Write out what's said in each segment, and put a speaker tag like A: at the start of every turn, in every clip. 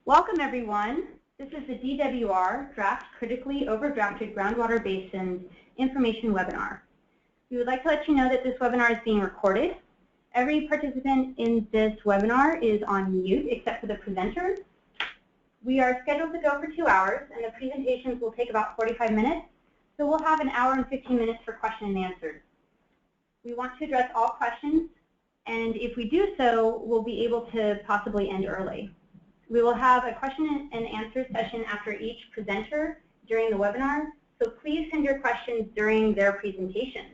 A: Welcome, everyone. This is the DWR, Draft Critically Overdrafted Groundwater Basins Information Webinar. We would like to let you know that this webinar is being recorded. Every participant in this webinar is on mute except for the presenter. We are scheduled to go for 2 hours, and the presentations will take about 45 minutes, so we'll have an hour and 15 minutes for question and answers. We want to address all questions, and if we do so, we'll be able to possibly end early. We will have a question and answer session after each presenter during the webinar, so please send your questions during their presentations.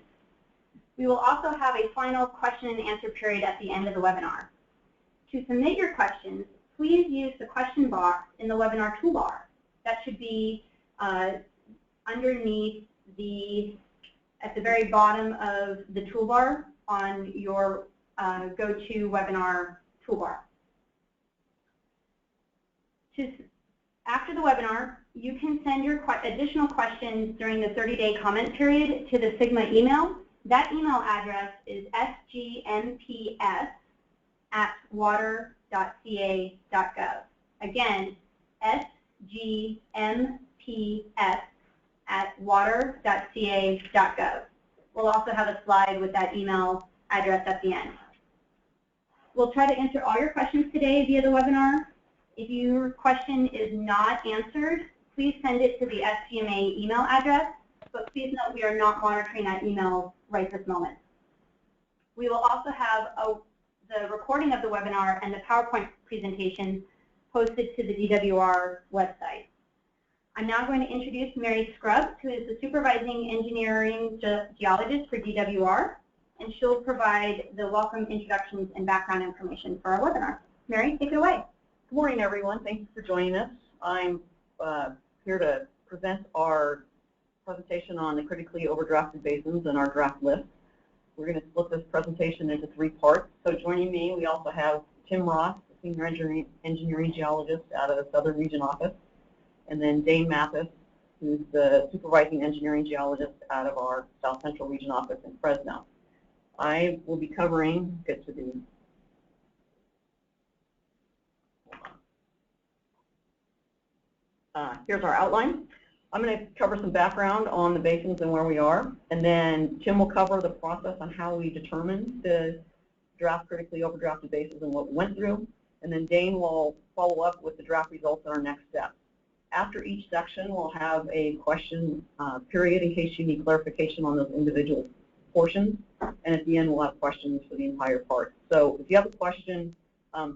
A: We will also have a final question and answer period at the end of the webinar. To submit your questions, please use the question box in the webinar toolbar. That should be underneath at the very bottom of the toolbar on your GoToWebinar toolbar. After the webinar, you can send your additional questions during the 30-day comment period to the Sigma email. That email address is sgmps@water.ca.gov. Again, sgmps@water.ca.gov. We'll also have a slide with that email address at the end. We'll try to answer all your questions today via the webinar. If your question is not answered, please send it to the SGMA email address, but please note we are not monitoring that email right this moment. We will also have the recording of the webinar and the PowerPoint presentation posted to the DWR website. I'm now going to introduce Mary Scrubbs, who is the Supervising Engineering Geologist for DWR, and she'll provide the welcome introductions and background information for our webinar. Mary, take it away.
B: Good morning, everyone. Thank you for joining us. I'm here to present our presentation on the critically overdrafted basins and our draft list. We're going to split this presentation into 3 parts. So joining me, we also have Tim Ross, the Senior Engineering Geologist out of the Southern Region Office, and then Dane Mathis, who's the Supervising Engineering Geologist out of our South Central Region Office in Fresno. I will be covering, here's our outline. I'm going to cover some background on the basins and where we are, and then Tim will cover the process on how we determined the draft critically overdrafted basins and what we went through, and then Dane will follow up with the draft results and our next steps. After each section, we'll have a question period in case you need clarification on those individual portions, and at the end we'll have questions for the entire part. So if you have a question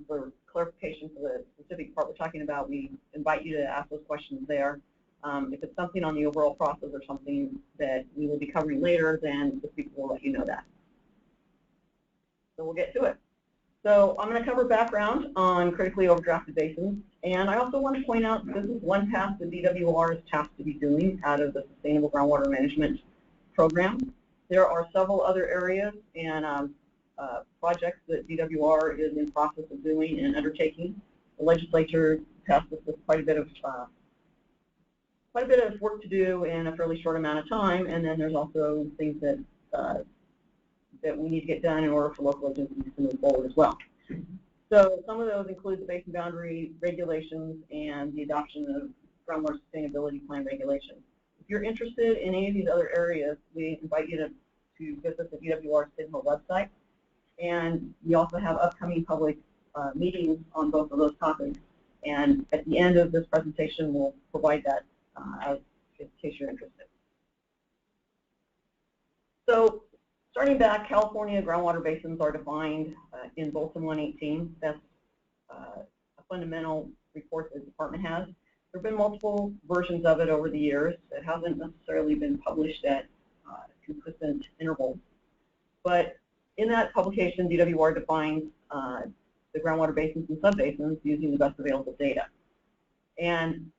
B: for clarification for the specific part we're talking about, we invite you to ask those questions there. If it's something on the overall process or something that we will be covering later, then the speaker will let you know that. So we'll get to it. So I'm going to cover background on critically overdrafted basins, and I also want to point out this is one task that DWR is tasked to be doing out of the Sustainable Groundwater Management Program. There are several other areas and projects that DWR is in process of doing and undertaking. The legislature tasked us with quite a bit of work to do in a fairly short amount of time, and then there's also things that that we need to get done in order for local agencies to move forward as well. So some of those include the basin boundary regulations and the adoption of groundwater sustainability plan regulations. If you're interested in any of these other areas, we invite you to visit the DWR Sigma website. And we also have upcoming public meetings on both of those topics. And at the end of this presentation, we'll provide that in case you're interested. So starting back, California groundwater basins are defined in Bulletin 118. That's a fundamental report that the department has. There have been multiple versions of it over the years. It hasn't necessarily been published at consistent intervals. But in that publication, DWR defines the groundwater basins and subbasins using the best available data. And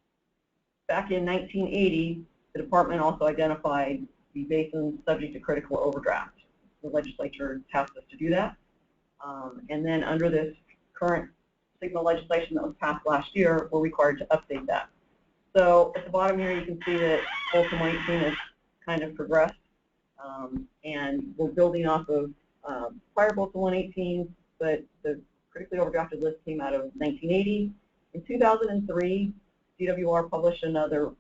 B: back in 1980, the department also identified the basins subject to critical overdraft. The legislature tasked us to do that. And then under this current Sigma legislation that was passed last year, we're required to update that. So at the bottom here, you can see that Bulletin 118 has kind of progressed. And we're building off of prior Bulletin 118, but the critically overdrafted list came out of 1980, In 2003, DWR published another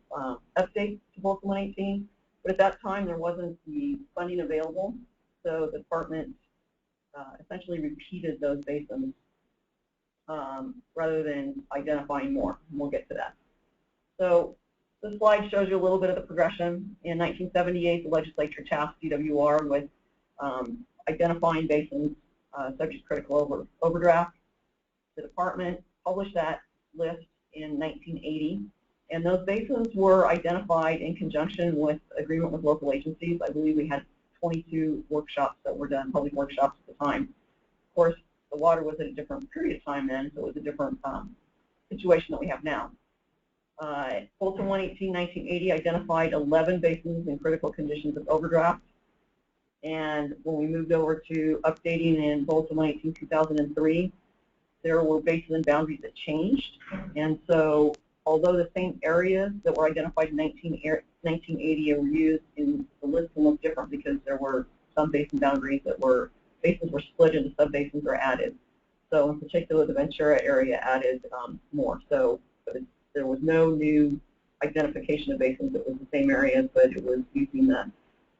B: update to Bulletin 118, but at that time there wasn't the funding available, so the department essentially repeated those basins rather than identifying more, and we'll get to that. So this slide shows you a little bit of the progression. In 1978, the legislature tasked DWR with identifying basins subject to critical overdraft. The department published that list in 1980, and those basins were identified in conjunction with agreement with local agencies. I believe we had 22 workshops that were done, public workshops at the time. Of course, the water was at a different period of time then, so it was a different situation that we have now. Bulletin 118, 1980 identified 11 basins in critical conditions of overdraft. And when we moved over to updating in Bulletin 118, 2003, there were basin boundaries that changed. And so although the same areas that were identified in 1980 were used, in the list and looked different because there were some basin boundaries that were, basins were split into sub-basins or added. So in particular, the Ventura area added more. So there was no new identification of basins. It was the same areas, but it was using the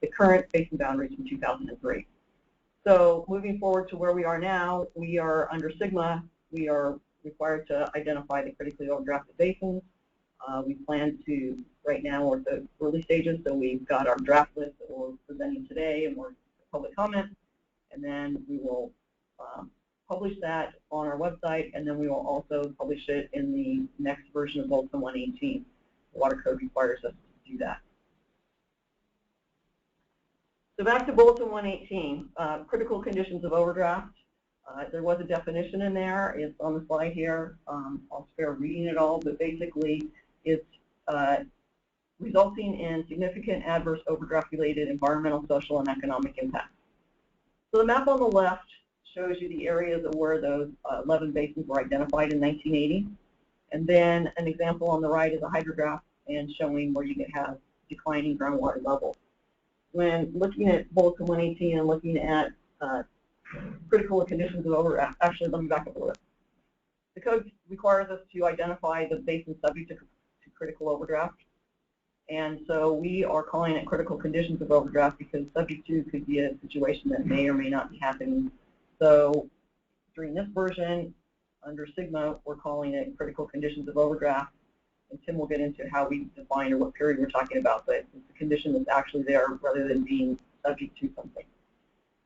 B: current basin boundaries from 2003. So moving forward to where we are now, we are under SGMA. We are required to identify the critically overdrafted basins. We plan to, right now, we're at the early stages, so we've got our draft list that we're presenting today, and we're public comment, and then we will publish that on our website, and then we will also publish it in the next version of Bulletin 118. The Water Code requires us to do that. So back to Bulletin 118, critical conditions of overdraft. There was a definition in there. It's on the slide here. I'll spare reading it all, but basically it's resulting in significant adverse overdraft-related environmental, social, and economic impacts. So the map on the left shows you the areas of where those 11 basins were identified in 1980. And then an example on the right is a hydrograph and showing where you can have declining groundwater levels. When looking at Bulletin 118 and looking at critical conditions of overdraft, actually, let me back up a little bit. The code requires us to identify the basin subject to critical overdraft. And so we are calling it critical conditions of overdraft because subject to could be a situation that may or may not be happening. So during this version, under SGMA, we're calling it critical conditions of overdraft. And Tim will get into how we define or what period we're talking about, but it's a condition that's actually there rather than being subject to something.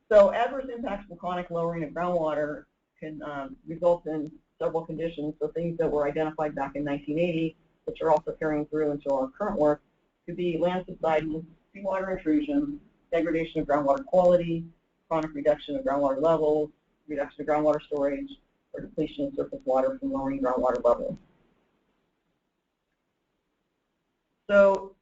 B: So adverse impacts from chronic lowering of groundwater can result in several conditions. So things that were identified back in 1980, which are also carrying through into our current work, could be land subsidence, seawater intrusion, degradation of groundwater quality, chronic reduction of groundwater levels, reduction of groundwater storage, or depletion of surface water from lowering groundwater levels. So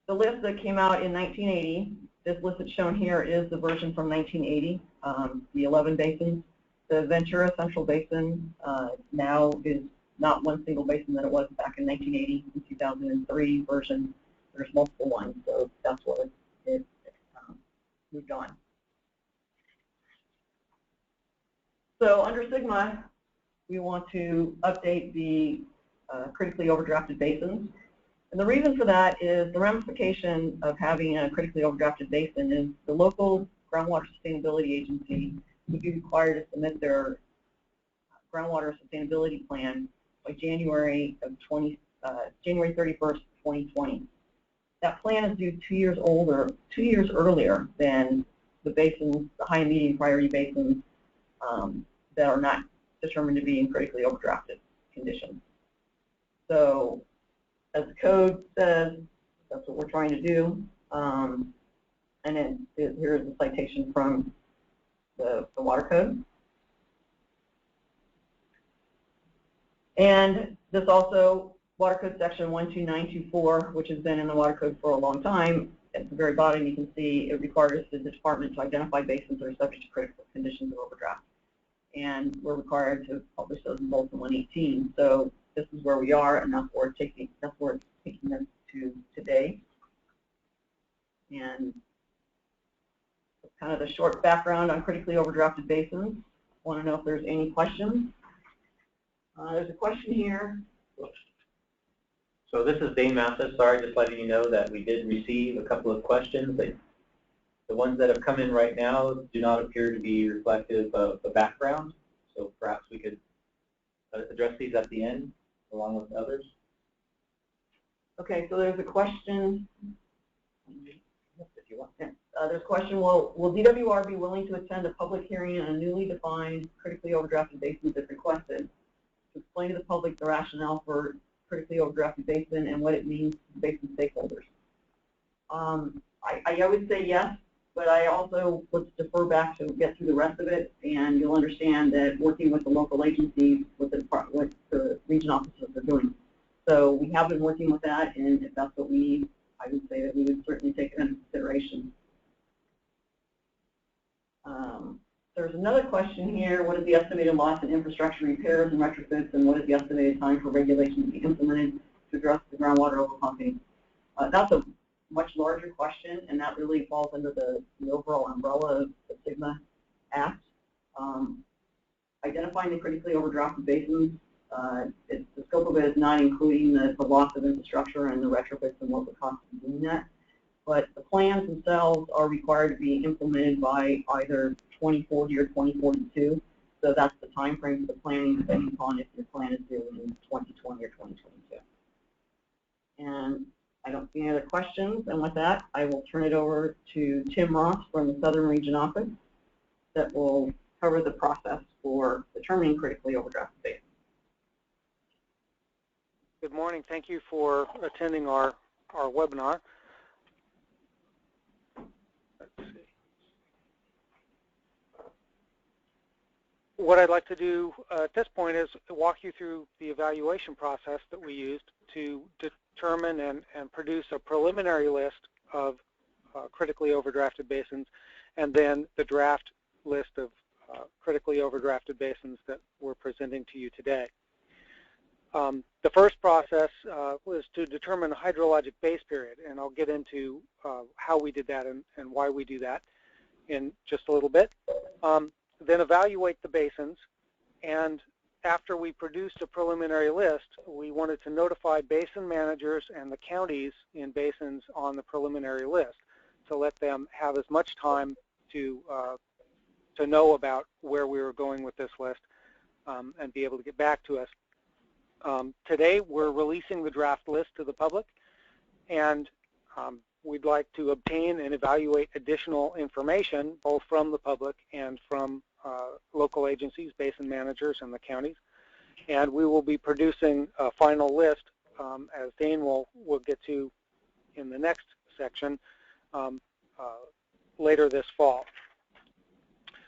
B: the list that came out in 1980, this list that's shown here is the version from 1980, the 11 basins. The Ventura Central Basin now is not one single basin that it was back in 1980. In 2003 version, there's multiple ones, so that's what it moved on. So under SGMA, we want to update the critically overdrafted basins. And the reason for that is the ramification of having a critically overdrafted basin is the local groundwater sustainability agency would be required to submit their groundwater sustainability plan by January 31st, 2020. That plan is due 2 years earlier than the basins, the high and medium priority basins that are not determined to be in critically overdrafted conditions. So as the code says, that's what we're trying to do. And then here's the citation from the water code. And this also, water code section 12924, which has been in the water code for a long time, at the very bottom you can see it requires the department to identify basins that are subject to critical conditions of overdraft. And we're required to publish those in Bulletin 118. So this is where we are, and that's where it's taking us to today. And kind of the short background on critically overdrafted basins. I want to know if there's any questions. There's a question here.
C: So this is Dane Mathis. Sorry, just letting you know that we did receive a couple of questions. The ones that have come in right now do not appear to be reflective of the background. So perhaps we could address these at the end along with others.
B: Okay, so there's a question. If you want. Yeah. There's a question, will DWR be willing to attend a public hearing on a newly defined critically overdrafted basin if requested, to explain to the public the rationale for critically overdrafted basin and what it means to basin stakeholders? I would say yes, but I also, let's defer back to get through the rest of it, and you'll understand that working with the local agencies, what the region officers are doing. So we have been working with that, and if that's what we need, I would say that we would certainly take it into consideration. There's another question here. What is the estimated loss in infrastructure repairs and retrofits, and what is the estimated time for regulation to be implemented to address the groundwater overpumping? That's a much larger question, and that really falls under the overall umbrella of the SGMA Act. Identifying the critically overdrafted basins, the scope of it is not including the loss of infrastructure and the retrofits and what would cost in doing that. But the plans themselves are required to be implemented by either 2040 or 2042. So that's the time frame for the planning, depending upon if your plan is due in 2020 or 2022. And I don't see any other questions. And with that, I will turn it over to Tim Ross from the Southern Region Office that will cover the process for determining critically overdrafted basins.
D: Good morning. Thank you for attending our webinar. Let's see. What I'd like to do at this point is walk you through the evaluation process that we used to determine and produce a preliminary list of critically overdrafted basins, and then the draft list of critically overdrafted basins that we're presenting to you today. The first process was to determine a hydrologic base period, and I'll get into how we did that and why we do that in just a little bit. Then evaluate the basins, and after we produced a preliminary list, we wanted to notify basin managers and the counties in basins on the preliminary list to let them have as much time to know about where we were going with this list and be able to get back to us. Today, we're releasing the draft list to the public, and we'd like to obtain and evaluate additional information both from the public and from local agencies, basin managers, and the counties. And we will be producing a final list, as Dane will get to in the next section, later this fall.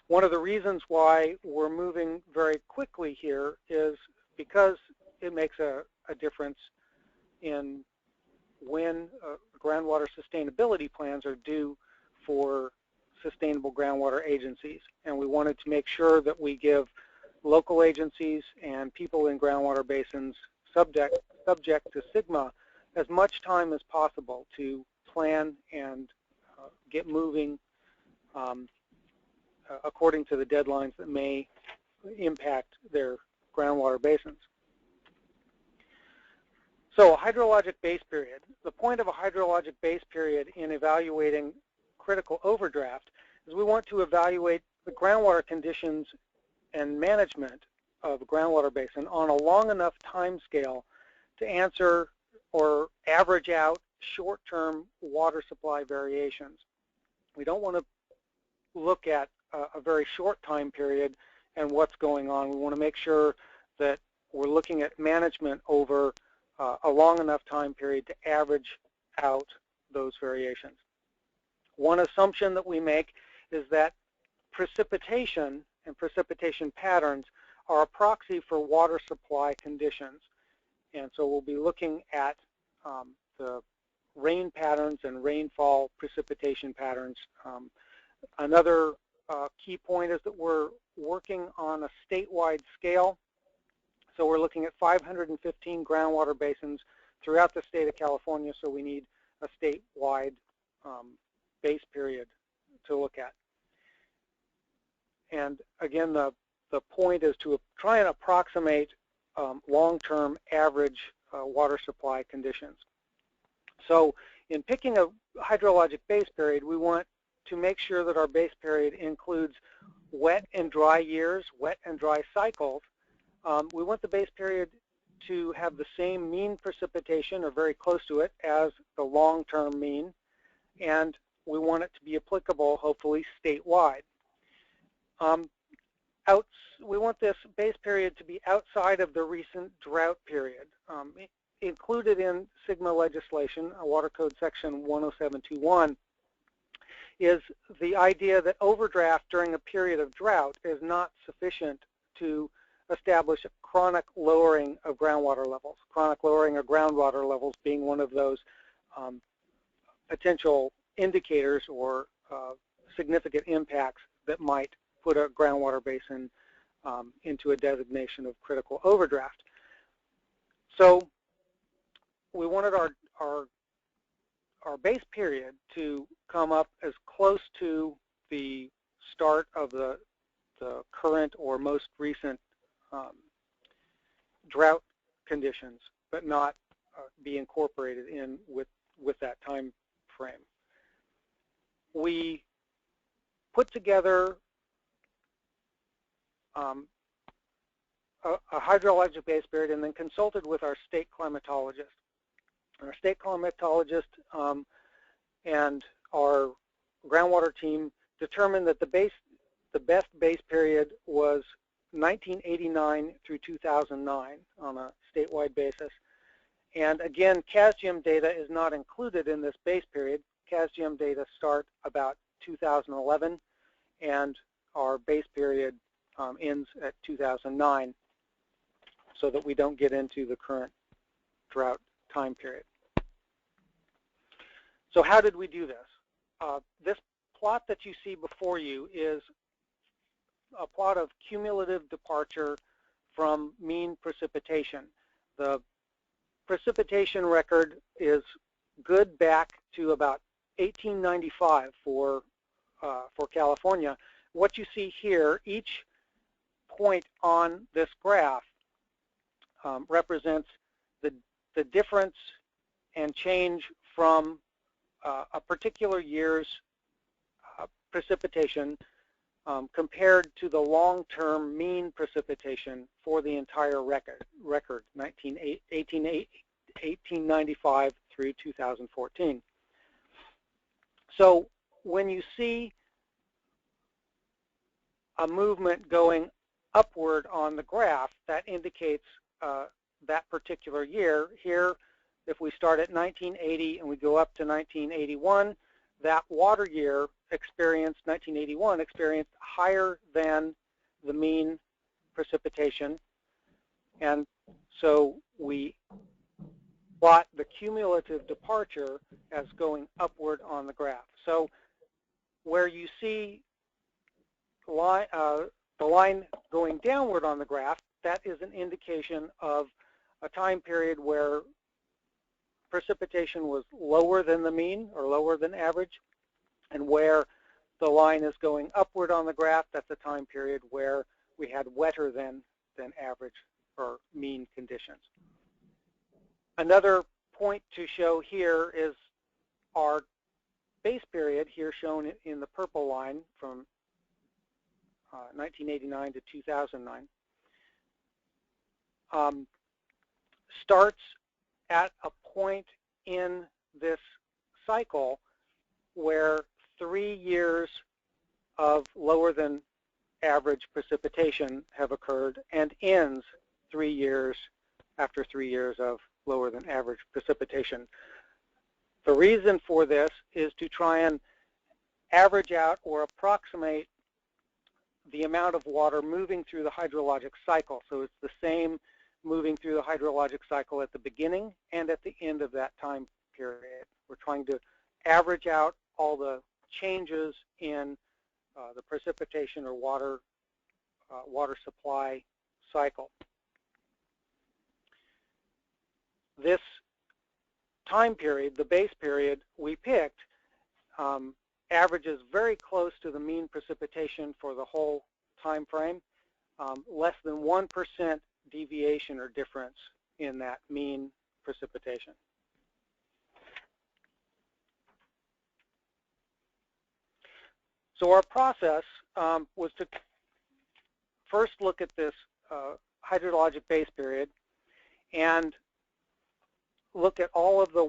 D: One of the reasons why we're moving very quickly here is because it makes a difference in when groundwater sustainability plans are due for sustainable groundwater agencies. And we wanted to make sure that we give local agencies and people in groundwater basins subject to SGMA as much time as possible to plan and get moving according to the deadlines that may impact their groundwater basins. So a hydrologic base period. The point of a hydrologic base period in evaluating critical overdraft is we want to evaluate the groundwater conditions and management of a groundwater basin on a long enough time scale to answer or average out short-term water supply variations. We don't want to look at a very short time period and what's going on. We want to make sure that we're looking at management over a long enough time period to average out those variations. One assumption that we make is that precipitation and precipitation patterns are a proxy for water supply conditions. And so we'll be looking at the rain patterns and rainfall precipitation patterns. Another key point is that we're working on a statewide scale. So we're looking at 515 groundwater basins throughout the state of California, so we need a statewide base period to look at. And again, the point is to try and approximate long-term average water supply conditions. So in picking a hydrologic base period, we want to make sure that our base period includes wet and dry years, wet and dry cycles. We want the base period to have the same mean precipitation, or very close to it, as the long-term mean, and we want it to be applicable, hopefully, statewide. We want this base period to be outside of the recent drought period. Included in SGMA legislation, Water Code Section 10721, is the idea that overdraft during a period of drought is not sufficient to establish a chronic lowering of groundwater levels. Chronic lowering of groundwater levels being one of those potential indicators or significant impacts that might put a groundwater basin into a designation of critical overdraft. So we wanted our base period to come up as close to the start of the current or most recent drought conditions, but not be incorporated in with that time frame. We put together a hydrologic base period and then consulted with our state climatologist. Our state climatologist and our groundwater team determined that the best base period was 1989 through 2009 on a statewide basis. And again, CASGM data is not included in this base period. CASGM data start about 2011, and our base period ends at 2009, so that we don't get into the current drought time period. So how did we do this? This plot that you see before you is a plot of cumulative departure from mean precipitation. The precipitation record is good back to about 1895 for California. What you see here, each point on this graph represents the difference and change from a particular year's precipitation compared to the long-term mean precipitation for the entire record 1895 through 2014. So when you see a movement going upward on the graph, that indicates that particular year. Here, if we start at 1980 and we go up to 1981, that water year experienced, 1981, experienced higher than the mean precipitation. And so we plot the cumulative departure as going upward on the graph. So where you see the line going downward on the graph, that is an indication of a time period where precipitation was lower than the mean or lower than average, and where the line is going upward on the graph, that's a time period where we had wetter than average or mean conditions. Another point to show here is our base period, here shown in the purple line from 1989 to 2009, starts at a point in this cycle where 3 years of lower than average precipitation have occurred and ends 3 years after 3 years of lower than average precipitation. The reason for this is to try and average out or approximate the amount of water moving through the hydrologic cycle. So it's the same moving through the hydrologic cycle at the beginning and at the end of that time period. We're trying to average out all the changes in the precipitation or water supply cycle. This time period, the base period we picked, averages very close to the mean precipitation for the whole time frame, less than 1% deviation or difference in that mean precipitation. So our process was to first look at this hydrologic base period and look at all of the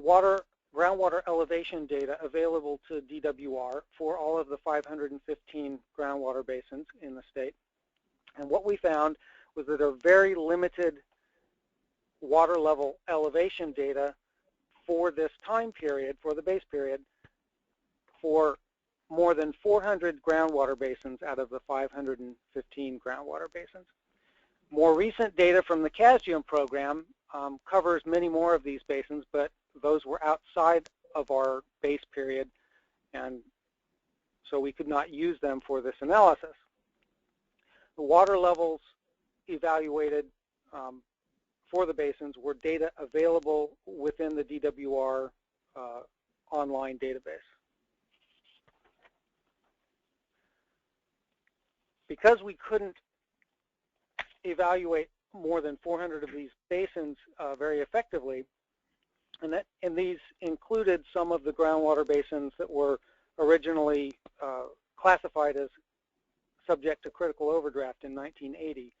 D: groundwater elevation data available to DWR for all of the 515 groundwater basins in the state. And what we found was that there are very limited water level elevation data for this time period, for the base period, for more than 400 groundwater basins out of the 515 groundwater basins. More recent data from the CASGEM program covers many more of these basins, but those were outside of our base period, and so we could not use them for this analysis. The water levels evaluated for the basins were data available within the DWR online database. Because we couldn't evaluate more than 400 of these basins very effectively, and these included some of the groundwater basins that were originally classified as subject to critical overdraft in 1980.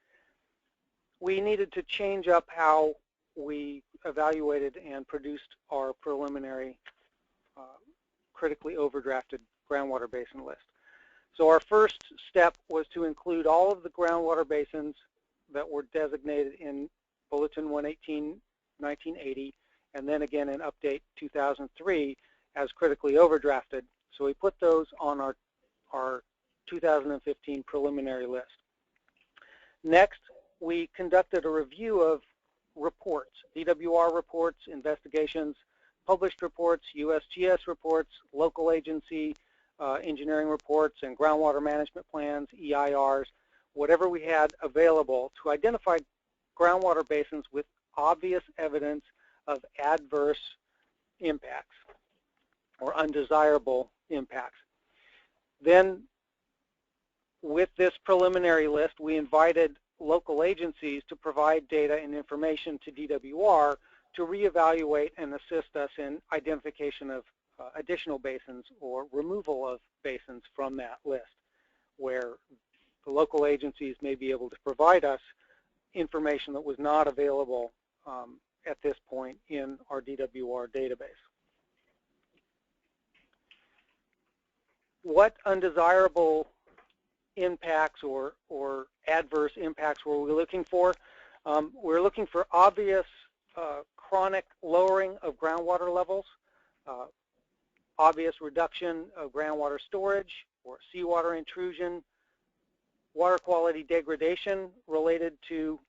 D: We needed to change up how we evaluated and produced our preliminary critically overdrafted groundwater basin list. So our first step was to include all of the groundwater basins that were designated in Bulletin 118-1980, and then again in Update 2003 as critically overdrafted. So we put those on our 2015 preliminary list. Next, we conducted a review of reports, DWR reports, investigations, published reports, USGS reports, local agency engineering reports, and groundwater management plans, EIRs, whatever we had available to identify groundwater basins with obvious evidence of adverse impacts or undesirable impacts. Then, with this preliminary list, we invited local agencies to provide data and information to DWR to reevaluate and assist us in identification of additional basins or removal of basins from that list, where the local agencies may be able to provide us information that was not available at this point in our DWR database. What undesirable impacts or adverse impacts were we looking for? We're looking for obvious chronic lowering of groundwater levels, obvious reduction of groundwater storage or seawater intrusion, water quality degradation related to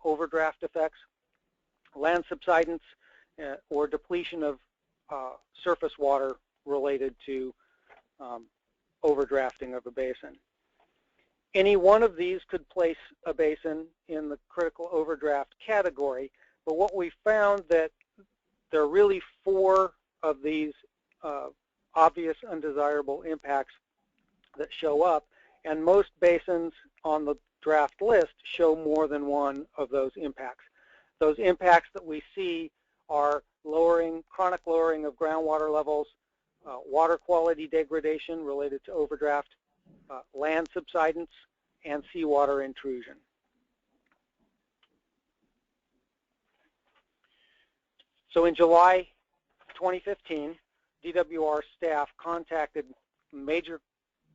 D: overdraft effects, land subsidence, or depletion of surface water related to overdrafting of a basin. Any one of these could place a basin in the critical overdraft category, but what we found that there are really 4 of these obvious undesirable impacts that show up, and most basins on the draft list show more than one of those impacts. Those impacts that we see are chronic lowering of groundwater levels, water quality degradation related to overdraft, land subsidence, and seawater intrusion. So in July 2015, DWR staff contacted major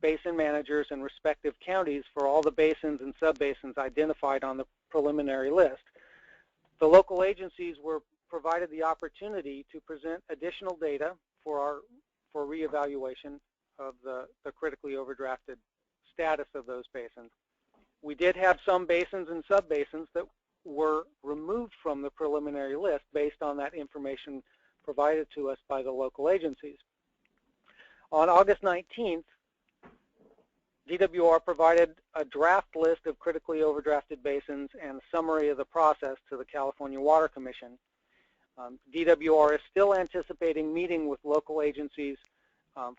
D: basin managers in respective counties for all the basins and subbasins identified on the preliminary list. The local agencies were provided the opportunity to present additional data for reevaluation of the critically overdrafted status of those basins. We did have some basins and subbasins that were removed from the preliminary list based on that information provided to us by the local agencies. On August 19th, DWR provided a draft list of critically overdrafted basins and a summary of the process to the California Water Commission. DWR is still anticipating meeting with local agencies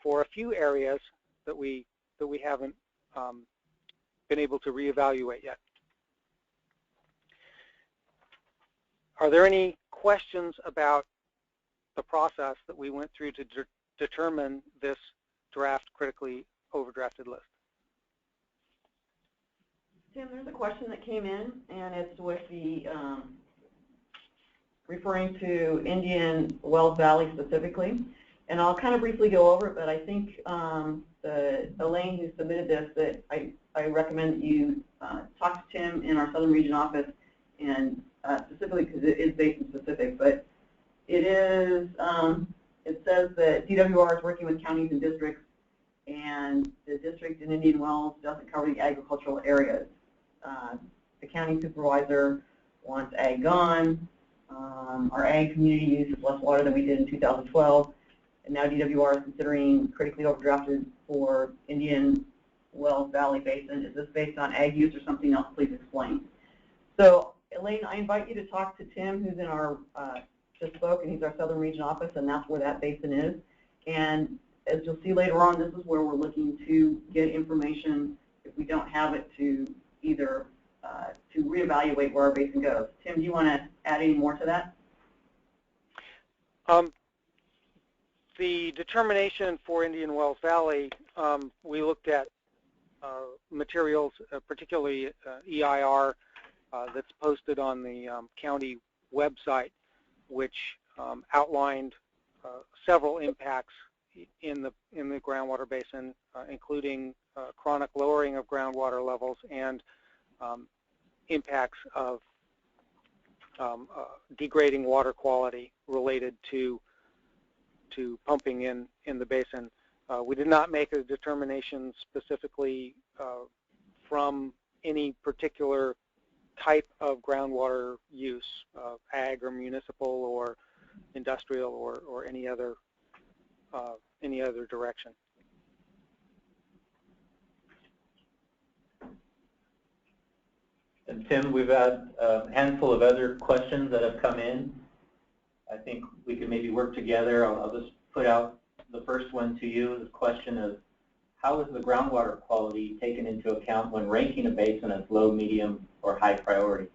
D: for a few areas that we haven't been able to reevaluate yet. Are there any questions about the process that we went through to determine this draft critically overdrafted list?
B: Tim, there's a question that came in, and it's with the referring to Indian Wells Valley specifically. And I'll kind of briefly go over it, but I think Elaine, who submitted this, that I recommend that you talk to Tim in our Southern Region office, and specifically because it is basin specific. But it is, it says that DWR is working with counties and districts, and the district in Indian Wells doesn't cover the agricultural areas. The county supervisor wants ag gone. Our ag community uses less water than we did in 2012. And now DWR is considering critically overdrafted for Indian Wells Valley Basin. Is this based on ag use or something else? Please explain. So, Elaine, I invite you to talk to Tim, who's in our, just spoke, and he's our Southern Region office, and that's where that basin is. And as you'll see later on, this is where we're looking to get information, if we don't have it, to either to reevaluate where our basin goes. Tim, do you want to add any more to that?
D: The determination for Indian Wells Valley, we looked at materials, particularly EIR, that's posted on the county website, which outlined several impacts in the groundwater basin, including chronic lowering of groundwater levels and impacts of degrading water quality related to pumping in the basin. We did not make a determination specifically from any particular type of groundwater use, ag or municipal or industrial or any other direction.
C: And Tim, we've had a handful of other questions that have come in. I think we could maybe work together. I'll just put out the first one to you. The question is, how is the groundwater quality taken into account when ranking a basin as low, medium, or high priority?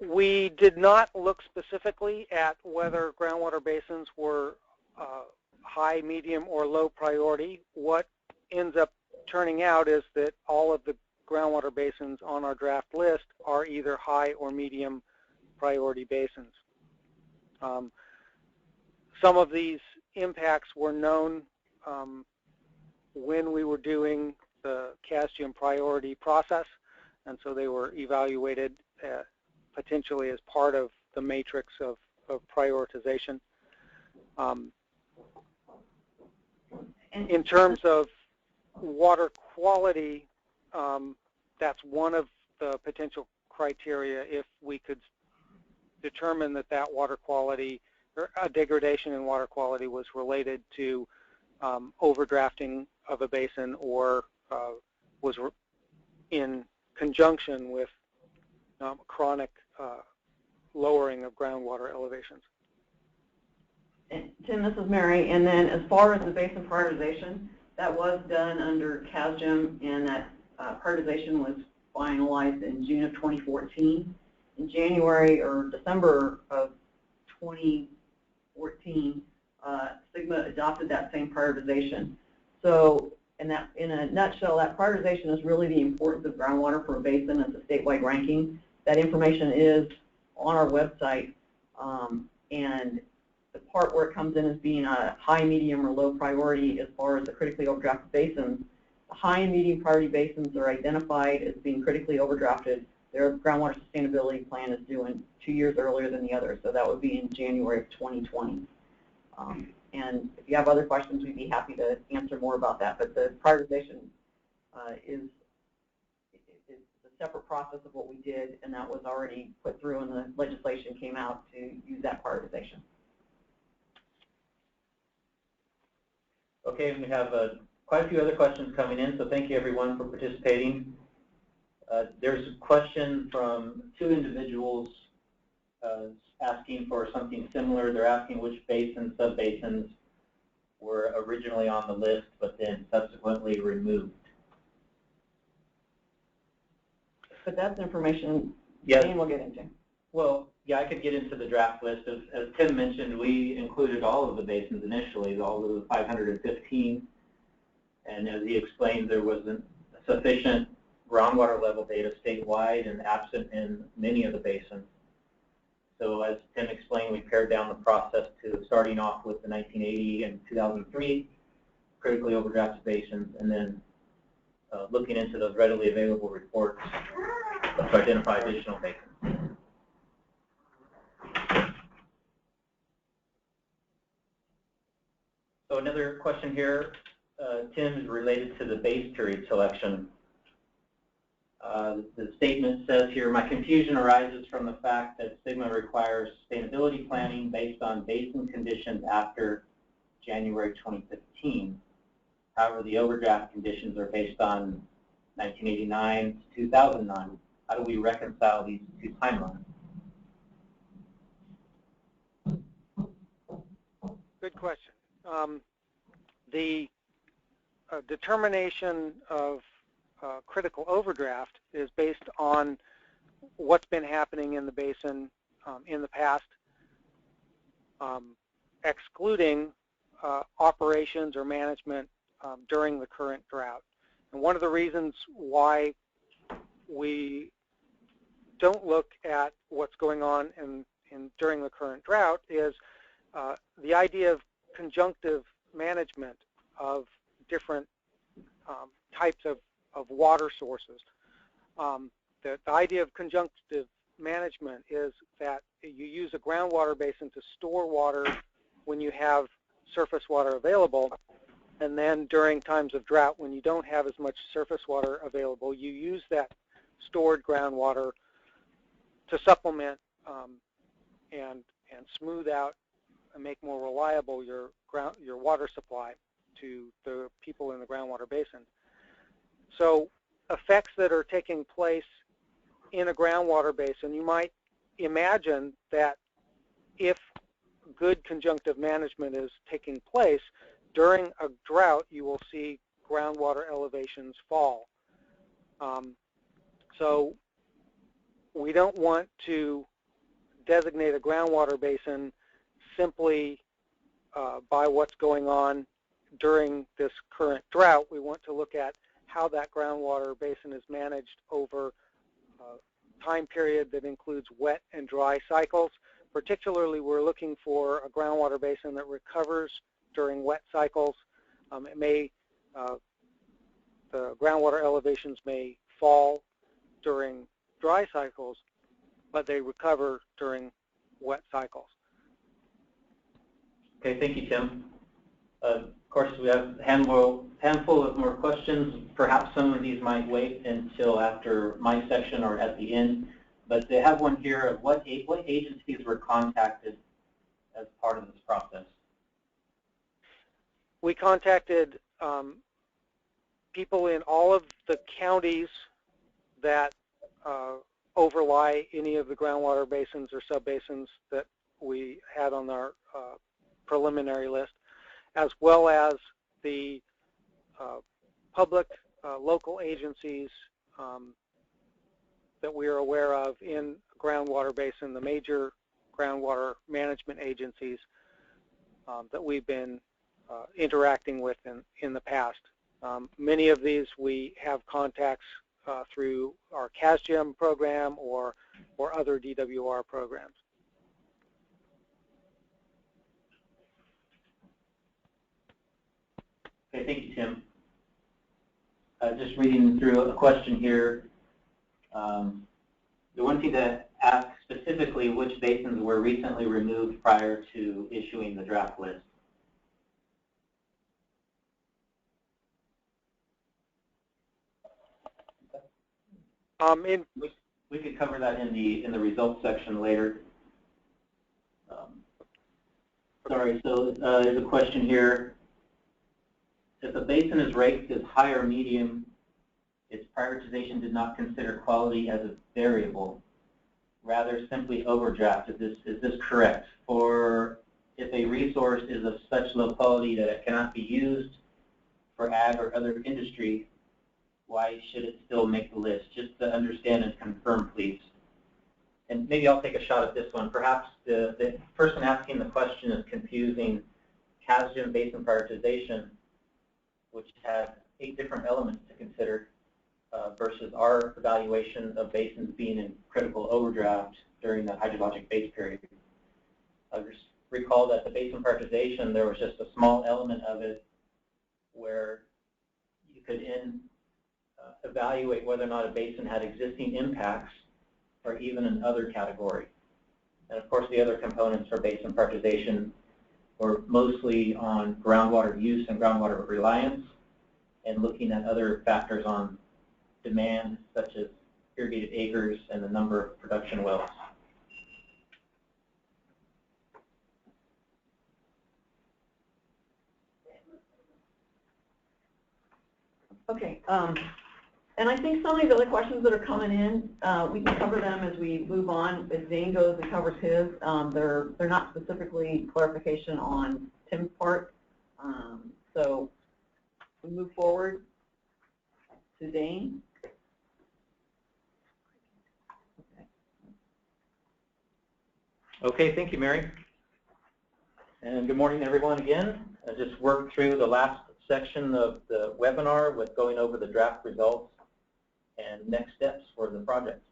D: We did not look specifically at whether groundwater basins were high, medium, or low priority. What ends up turning out is that all of the groundwater basins on our draft list are either high or medium priority basins. Some of these impacts were known when we were doing the CASGIM priority process, and so they were evaluated potentially as part of the matrix of prioritization. In terms of water quality, that's one of the potential criteria if we could determine that that water quality or a degradation in water quality was related to overdrafting of a basin or was in conjunction with chronic lowering of groundwater elevations.
B: And Tim, this is Mary. And then as far as the basin prioritization, that was done under CASGIM, and that prioritization was finalized in June of 2014. In January or December of 2014, SGMA adopted that same prioritization. So in a nutshell, that prioritization is really the importance of groundwater for a basin as a statewide ranking. That information is on our website, and the part where it comes in as being a high, medium, or low priority as far as the critically overdrafted basins. The high and medium priority basins are identified as being critically overdrafted. Their groundwater sustainability plan is due in 2 years earlier than the others, so that would be in January of 2020. And if you have other questions, we'd be happy to answer more about that. But the prioritization is a separate process of what we did, and that was already put through, and the legislation came out to use that prioritization.
C: Okay, and we have quite a few other questions coming in, so thank you everyone for participating. There's a question from 2 individuals asking for something similar. They're asking which basins, sub-basins were originally on the list but then subsequently removed.
B: But that's information
C: Yes.
B: Dean will get into.
C: Well, yeah, I could get into the draft list. As Tim mentioned, we included all of the basins initially, all of the 515. And as he explained, there wasn't sufficient groundwater level data statewide and absent in many of the basins. So as Tim explained, we pared down the process to starting off with the 1980 and 2003 critically overdrafted basins, and then looking into those readily available reports to identify additional basins. So another question here, Tim, is related to the base period selection. The statement says here, my confusion arises from the fact that SGMA requires sustainability planning based on basin conditions after January 2015. However, the overdraft conditions are based on 1989 to 2009. How do we reconcile these two timelines?
D: Good question. The determination of critical overdraft is based on what's been happening in the basin in the past, excluding operations or management during the current drought. And one of the reasons why we don't look at what's going on during the current drought is the idea of conjunctive management of different types of water sources. The idea of conjunctive management is that you use a groundwater basin to store water when you have surface water available, and then during times of drought when you don't have as much surface water available, you use that stored groundwater to supplement and smooth out and make more reliable your water supply to the people in the groundwater basin. So effects that are taking place in a groundwater basin, you might imagine that if good conjunctive management is taking place, during a drought you will see groundwater elevations fall. So we don't want to designate a groundwater basin simply by what's going on during this current drought. We want to look at how that groundwater basin is managed over a time period that includes wet and dry cycles. Particularly, we're looking for a groundwater basin that recovers during wet cycles. The groundwater elevations may fall during dry cycles, but they recover during wet cycles.
C: Okay, thank you, Tim. Of course, we have a handful of more questions. Perhaps some of these might wait until after my section or at the end, but they have one here of what agencies were contacted as part of this process.
D: We contacted people in all of the counties that overlie any of the groundwater basins or subbasins that we had on our preliminary list, as well as the public local agencies that we are aware of in groundwater basin, the major groundwater management agencies that we've been interacting with in the past. Many of these we have contacts through our CASGEM program or other DWR programs.
C: Okay, thank you, Tim. Just reading through a question here. The one thing to ask specifically which basins were recently removed prior to issuing the draft list. We could cover that in the results section later. Sorry, so there's a question here. If a basin is ranked as high or medium, its prioritization did not consider quality as a variable, rather simply overdraft. Is this correct? Or if a resource is of such low quality that it cannot be used for ag or other industry, why should it still make the list? Just to understand and confirm, please. And maybe I'll take a shot at this one. Perhaps the person asking the question is confusing CASGIM basin prioritization, which has 8 different elements to consider, versus our evaluation of basins being in critical overdraft during the hydrologic base period. I recall that the basin prioritization, there was just a small element of it where you could evaluate whether or not a basin had existing impacts or even an other category. And of course, the other components for basin prioritization were mostly on groundwater use and groundwater reliance, and looking at other factors on demand, such as irrigated acres and the number of production wells.
B: Okay, and I think some of these other questions that are coming in, we can cover them as we move on. As Zane goes and covers his, they're not specifically clarification on Tim's part. So we move forward to Zane.
C: Okay, thank you, Mary. And good morning, everyone, again. I just worked through the last section of the webinar with going over the draft results and next steps for the project.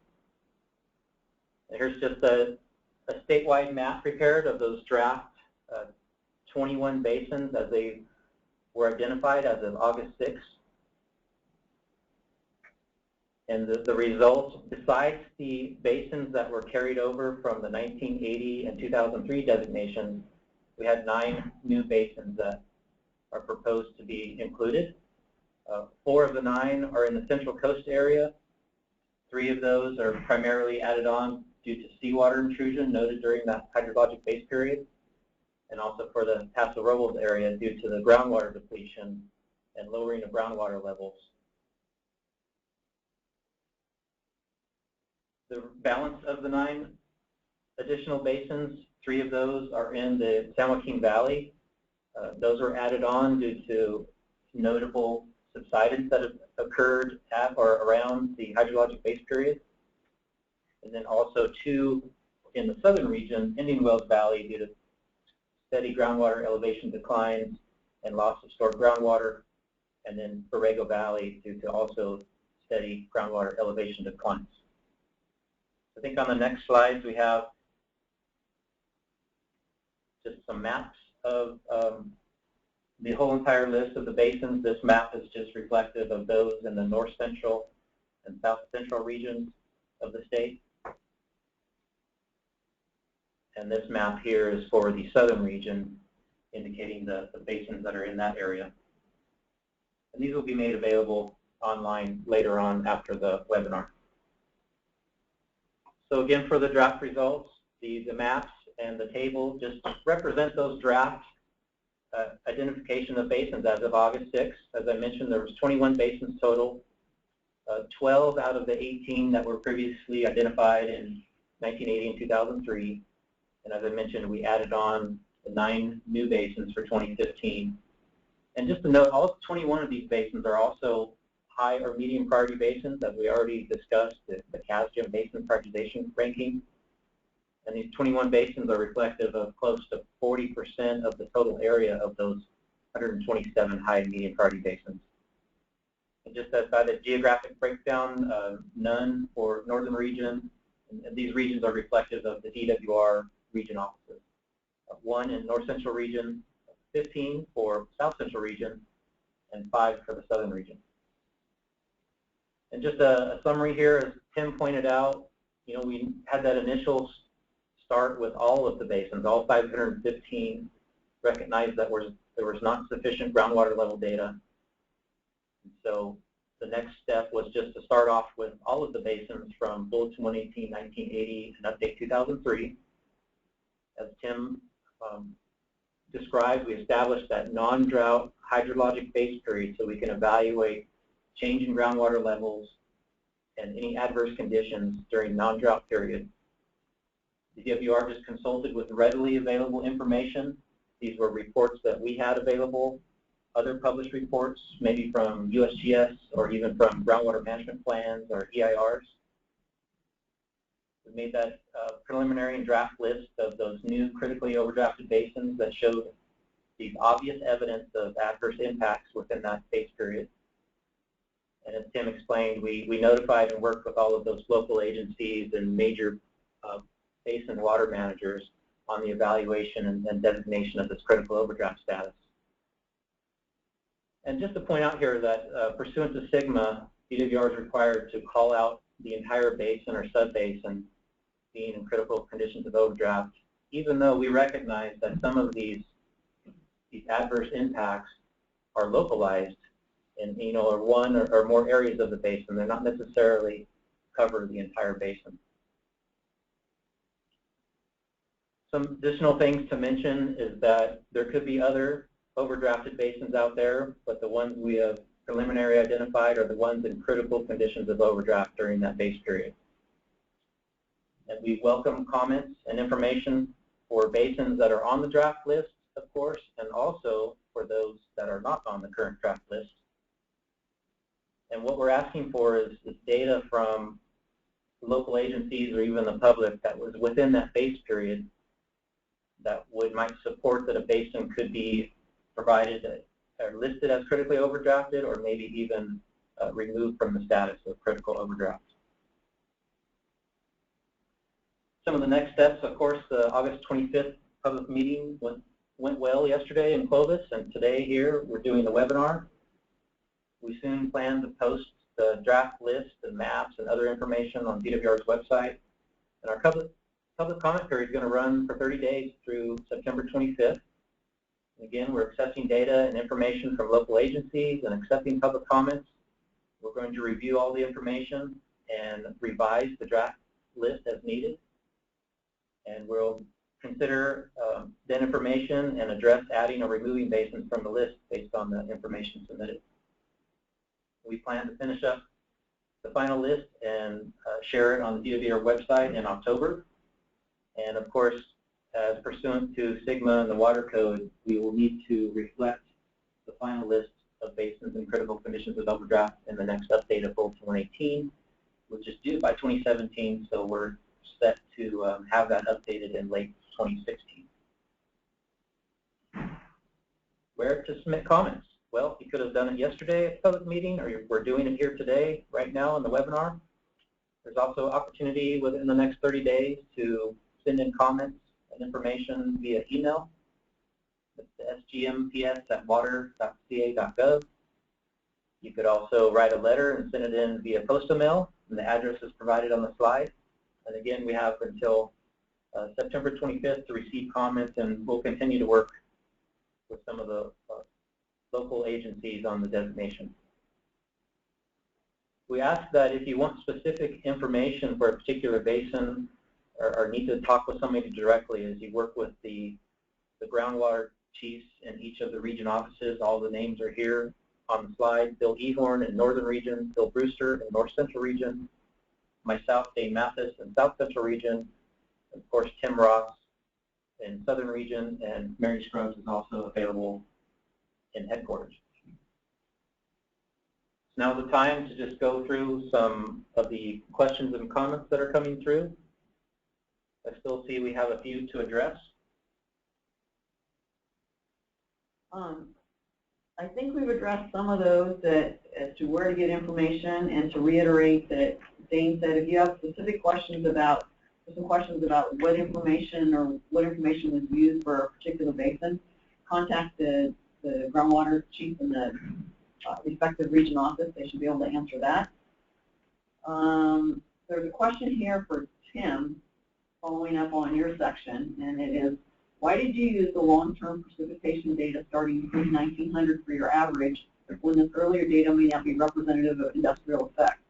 C: And here's just a statewide map prepared of those draft 21 basins as they were identified as of August 6th. And the results, besides the basins that were carried over from the 1980 and 2003 designations, we had 9 new basins that are proposed to be included. 4 of the 9 are in the Central Coast area. 3 of those are primarily added on due to seawater intrusion noted during that hydrologic base period, and also for the Paso Robles area due to the groundwater depletion and lowering of groundwater levels. The balance of the 9 additional basins, 3 of those are in the San Joaquin Valley. Those were added on due to notable subsidence that have occurred at or around the hydrologic base period. And then also 2 in the southern region, Indian Wells Valley, due to steady groundwater elevation declines and loss of stored groundwater. And then Borrego Valley due to also steady groundwater elevation declines. I think on the next slides we have just some maps of the whole entire list of the basins. This map is just reflective of those in the north central and south central regions of the state. And this map here is for the southern region, indicating the basins that are in that area. And these will be made available online later on after the webinar. So again, for the draft results, the maps and the table just represent those draft identification of basins as of August 6th. As I mentioned, there was 21 basins total, 12 out of the 18 that were previously identified in 1980 and 2003. And as I mentioned, we added on the 9 new basins for 2015. And just to note, all 21 of these basins are also high or medium priority basins, as we already discussed, the CASGIM basin prioritization ranking. And these 21 basins are reflective of close to 40% of the total area of those 127 high and medium priority basins. And just as by the geographic breakdown, none for northern region, and these regions are reflective of the DWR region offices. 1 in north central region, 15 for south central region, and 5 for the southern region. And just a summary here, as Tim pointed out, we had that initial start with all of the basins, all 515, recognized that there was not sufficient groundwater level data. And so the next step was just to start off with all of the basins from Bulletin 118, 1980, and Update 2003. As Tim described, we established that non-drought hydrologic base period so we can evaluate change in groundwater levels and any adverse conditions during non-drought period. The DWR just consulted with readily available information. These were reports that we had available, other published reports, maybe from USGS or even from groundwater management plans or EIRs. We made that preliminary and draft list of those new critically overdrafted basins that showed these obvious evidence of adverse impacts within that base period. And as Tim explained, we notified and worked with all of those local agencies and major basin water managers on the evaluation and designation of this critical overdraft status. And just to point out here that pursuant to SGMA, DWR is required to call out the entire basin or sub-basin being in critical conditions of overdraft, even though we recognize that some of these adverse impacts are localized in, or one or more areas of the basin. They're not necessarily cover the entire basin. Some additional things to mention is that there could be other overdrafted basins out there, but the ones we have preliminary identified are the ones in critical conditions of overdraft during that base period. And we welcome comments and information for basins that are on the draft list, of course, and also for those that are not on the current draft list. And what we're asking for is data from local agencies or even the public that was within that base period that might support that a basin could be provided or listed as critically overdrafted, or maybe even removed from the status of critical overdraft. Some of the next steps, of course, the August 25th public meeting went well yesterday in Clovis, and today here we're doing the webinar. We soon plan to post the draft list and maps and other information on DWR's website. And our public comment period is going to run for 30 days through September 25th. Again, we're accessing data and information from local agencies and accepting public comments. We're going to review all the information and revise the draft list as needed. And we'll consider that information and address adding or removing basins from the list based on the information submitted. We plan to finish up the final list and share it on the DWR website in October. And of course, as pursuant to SGMA and the Water Code, we will need to reflect the final list of basins in critical conditions of overdraft in the next update of Bulletin 118, which is due by 2017, so we're set to have that updated in late 2016. Where to submit comments? Well, you could have done it yesterday at the public meeting, or we're doing it here today, right now in the webinar. There's also opportunity within the next 30 days to send in comments and information via email. It's sgmps@water.ca.gov. You could also write a letter and send it in via postal mail, and the address is provided on the slide. And again, we have until September 25th to receive comments, and we'll continue to work with some of the local agencies on the designation. We ask that if you want specific information for a particular basin or need to talk with somebody directly, as you work with the groundwater chiefs in each of the region offices. All the names are here on the slide. Bill Ehorn in Northern Region, Bill Brewster in North Central Region, myself, Dave Mathis in South Central Region, and of course Tim Ross in Southern Region, and Mary Scruggs is also available in headquarters. Now's the time to just go through some of the questions and comments that are coming through. I still see we have a few to address.
B: I think we've addressed some of those as to where to get information, and to reiterate that Dane said if you have specific questions about, what information was used for a particular basin, contact the groundwater chief in the respective region office. They should be able to answer that. There's a question here for Tim, following up on your section, and it is, why did you use the long-term precipitation data starting pre-1900 for your average when this earlier data may not be representative of industrial effects?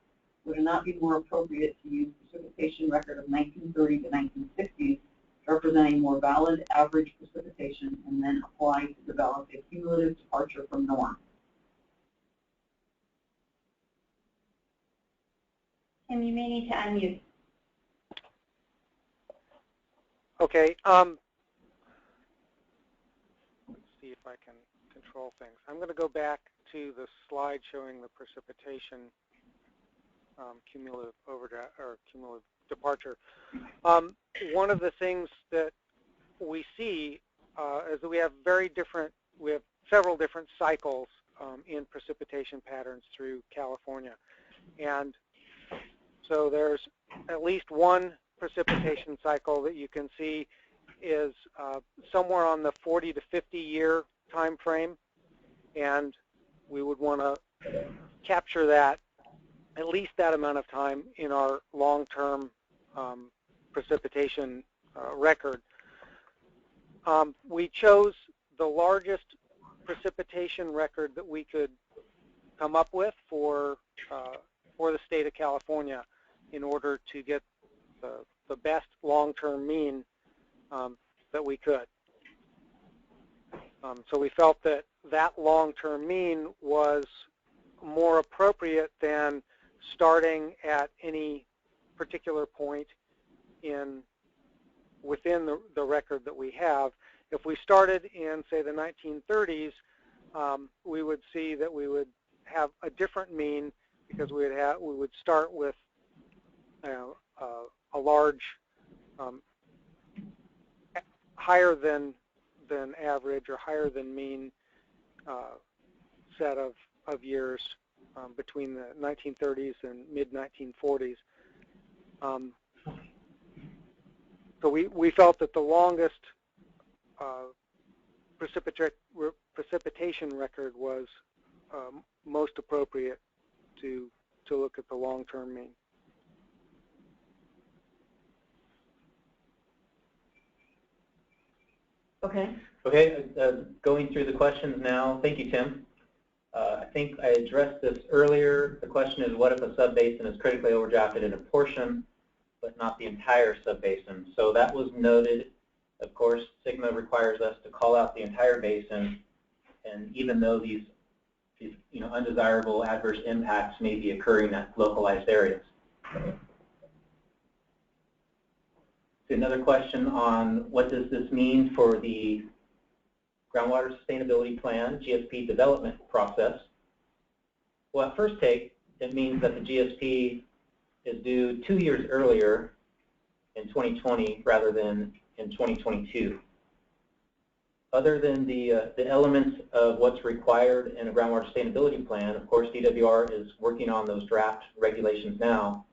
B: Would it not be more appropriate to use precipitation record of 1930 to 1960s, representing more valid average precipitation, and then apply to develop a cumulative departure from norm?
A: Tim, you may need to unmute.
D: Okay. Let's see if I can control things. I'm going to go back to the slide showing the precipitation cumulative overdraft or cumulative departure. One of the things that we see is that we have several different cycles in precipitation patterns through California. And so there's at least one precipitation cycle that you can see is somewhere on the 40 to 50 year time frame, and we would want to capture that, at least that amount of time, in our long-term precipitation record. We chose the largest precipitation record that we could come up with for the state of California in order to get the best long-term mean that we could. So we felt that that long-term mean was more appropriate than starting at any particular point within the record that we have. If we started in, say, the 1930s, we would see that we would have a different mean, because we would start with a large, higher than average or higher than mean set of years between the 1930s and mid-1940s. So we felt that the longest precipitation record was most appropriate to look at the long-term mean.
B: Okay.
C: Okay, going through the questions now. Thank you, Tim. I think I addressed this earlier. The question is, what if a subbasin is critically overdrafted in a portion, but not the entire subbasin? So that was noted. Of course, SGMA requires us to call out the entire basin, and even though these undesirable adverse impacts may be occurring at localized areas. Another question on what does this mean for the Groundwater Sustainability Plan, GSP development process. Well, at first take, it means that the GSP is due 2 years earlier in 2020 rather than in 2022. Other than the elements of what's required in a groundwater sustainability plan, of course, DWR is working on those draft regulations now.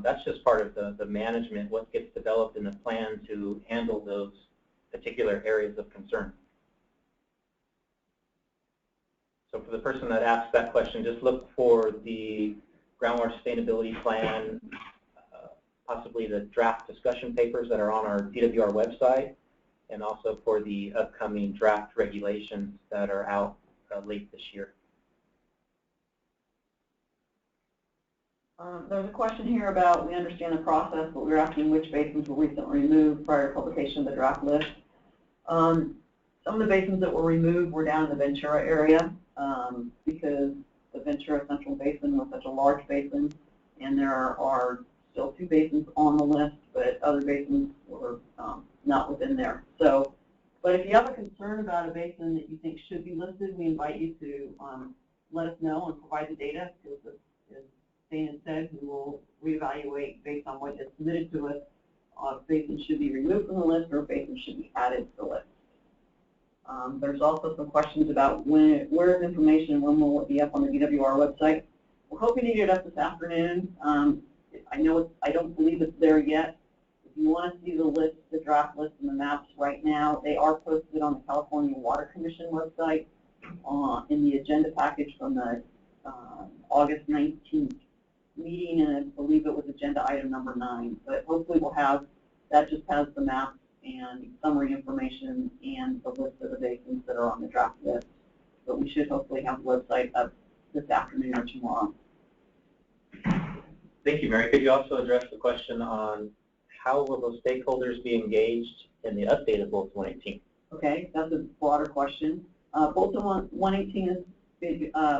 C: That's just part of the management, what gets developed in the plan to handle those particular areas of concern. So for the person that asked that question, just look for the groundwater sustainability plan, possibly the draft discussion papers that are on our DWR website, and also for the upcoming draft regulations that are out late this year.
B: There's a question here about, we understand the process, but we're asking which basins were recently removed prior to publication of the draft list. Some of the basins that were removed were down in the Ventura area because the Ventura Central Basin was such a large basin, and there are still 2 basins on the list, but other basins were not within there. So, but if you have a concern about a basin that you think should be listed, we invite you to let us know and provide the data, because as Dana said, we will reevaluate based on what is submitted to us if basins should be removed from the list or if basins should be added to the list. There's also some questions about where is information, when will it be up on the DWR website. We're hoping to get it up this afternoon. I don't believe it's there yet. If you want to see the list, the draft list and the maps right now, they are posted on the California Water Commission website in the agenda package from the August 19th meeting, and I believe it was agenda item number 9. But hopefully we'll have, that just has the maps and summary information and the list of the basins that are on the draft list. But we should hopefully have the website up this afternoon or tomorrow.
C: Thank you, Mary. Could you also address the question on how will those stakeholders be engaged in the update of Bulletin 118? Okay,
B: that's a broader question. Bulletin 118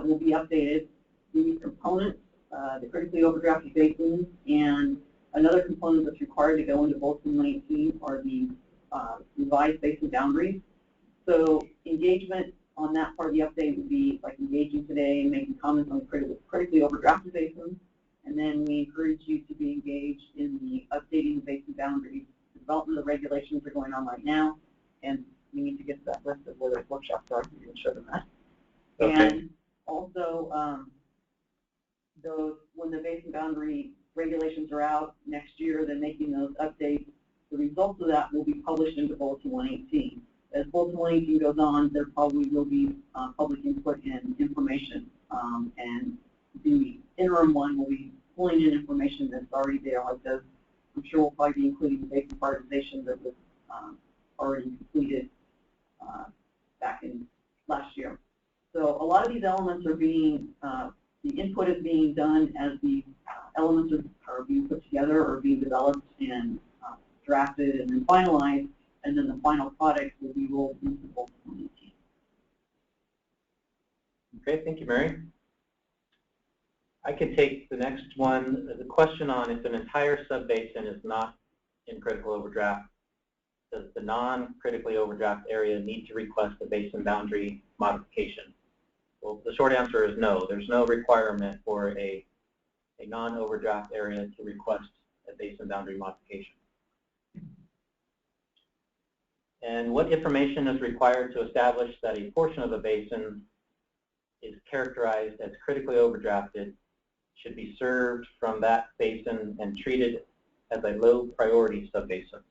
B: will be updated. The components, the critically overdrafted basins, and another component that's required to go into Bulletin 118 are the revised basin boundaries. So engagement on that part of the update would be like engaging today and making comments on the critically overdrafted basins, And then we encourage you to be engaged in the updating the basin boundaries. The development of the regulations are going on right now, and we need to get to that list of where those workshops are. We can show them that.
C: Okay.
B: And also, when the basin boundary regulations are out next year, then making those updates. The results of that will be published into Bulletin 118. As Bulletin 118 goes on, there probably will be public input and information, and the interim one will be pulling in information that's already there, like this. I'm sure we'll probably be including the basin prioritization that was already completed back in last year. So a lot of these elements are being, the input is being done as the elements are being put together or being developed and drafted and then finalized, and then the final product will be rolled into Bulletin 118.
C: Okay, thank you, Mary. I could take the next one. The question on if an entire subbasin is not in critical overdraft, does the non-critically overdraft area need to request a basin boundary modification? Well, the short answer is no. There's no requirement for a non-overdraft area to request a basin boundary modification. And what information is required to establish that a portion of a basin is characterized as critically overdrafted should be served from that basin and treated as a low priority subbasin.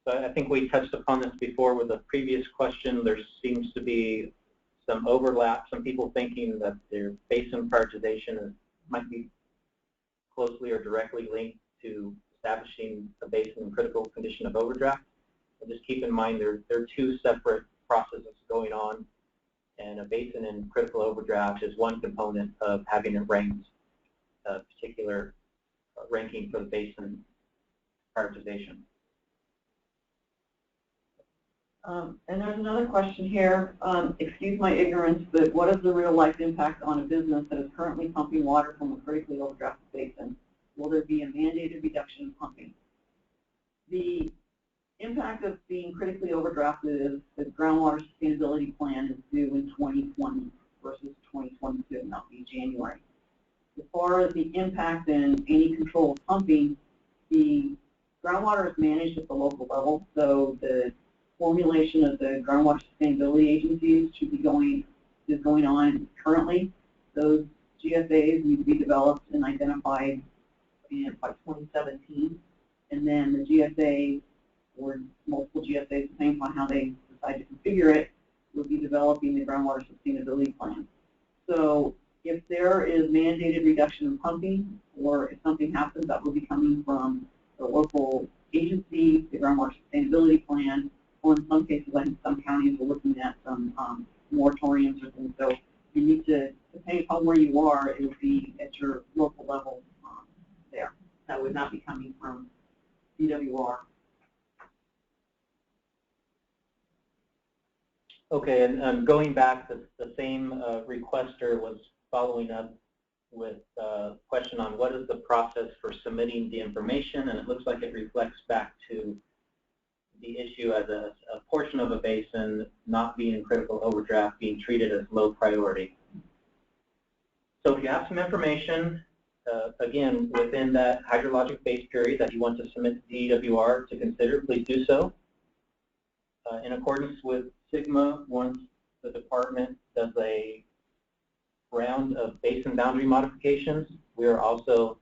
C: So I think we touched upon this before with the previous question. There seems to be some overlap, some people thinking that their basin prioritization might be closely or directly linked to establishing a basin in critical condition of overdraft. And just keep in mind there are two separate processes going on, and a basin in critical overdraft is one component of having it ranked, a particular ranking for the basin prioritization.
B: And there's another question here. Excuse my ignorance, but what is the real-life impact on a business that is currently pumping water from a critically overdrafted basin? Will there be a mandated reduction in pumping? The impact of being critically overdrafted is the groundwater sustainability plan is due in 2020 versus 2022, and that'll be January. As far as the impact and any control of pumping, the groundwater is managed at the local level, so the formulation of the groundwater sustainability agencies is going on currently. Those GSAs need to be developed and identified by 2017, and then the GSA or multiple GSAs, depending on how they decide to configure it, will be developing the groundwater sustainability plan. So if there is mandated reduction in pumping, or if something happens, that will be coming from the local agency, the groundwater sustainability plan, or in some cases, I think some counties are looking at some moratoriums or things. So you need to, depending upon where you are, it will be at your local level there. That would not be coming from DWR.
C: Okay, and going back, the same requester was following up with a question on what is the process for submitting the information, and it looks like it reflects back to the issue as a portion of a basin not being critical overdraft, being treated as low priority. So if you have some information, again, within that hydrologic base period that you want to submit to DWR to consider, please do so. In accordance with SGMA, once the department does a round of basin boundary modifications, we are also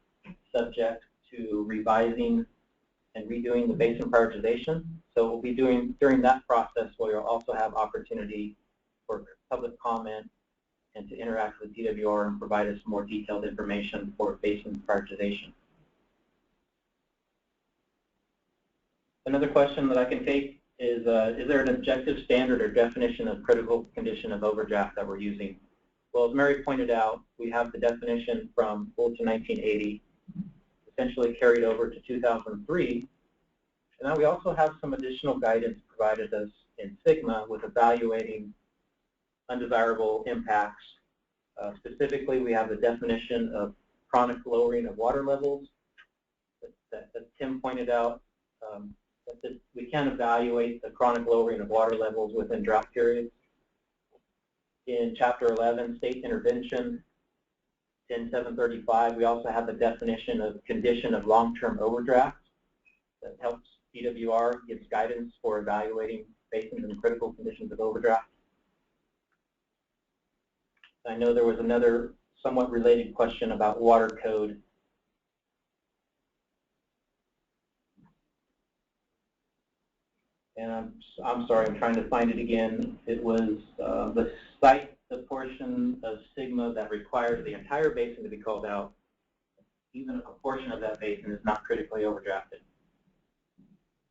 C: subject to revising and redoing the basin prioritization. So we'll be doing, during that process, we'll also have opportunity for public comment and to interact with DWR and provide us more detailed information for basin prioritization. Another question that I can take is there an objective standard or definition of critical condition of overdraft that we're using? Well, as Mary pointed out, we have the definition from Bulletin 1980, essentially carried over to 2003. And now we also have some additional guidance provided us in SGMA with evaluating undesirable impacts. Specifically, we have the definition of chronic lowering of water levels that Tim pointed out. That we can evaluate the chronic lowering of water levels within drought periods. In Chapter 11, State Intervention, 10735, we also have the definition of condition of long-term overdraft that helps DWR, gives guidance for evaluating basins in critical conditions of overdraft. I know there was another somewhat related question about water code. And I'm sorry, I'm trying to find it again. It was the portion of sigma that requires the entire basin to be called out, even if a portion of that basin is not critically overdrafted.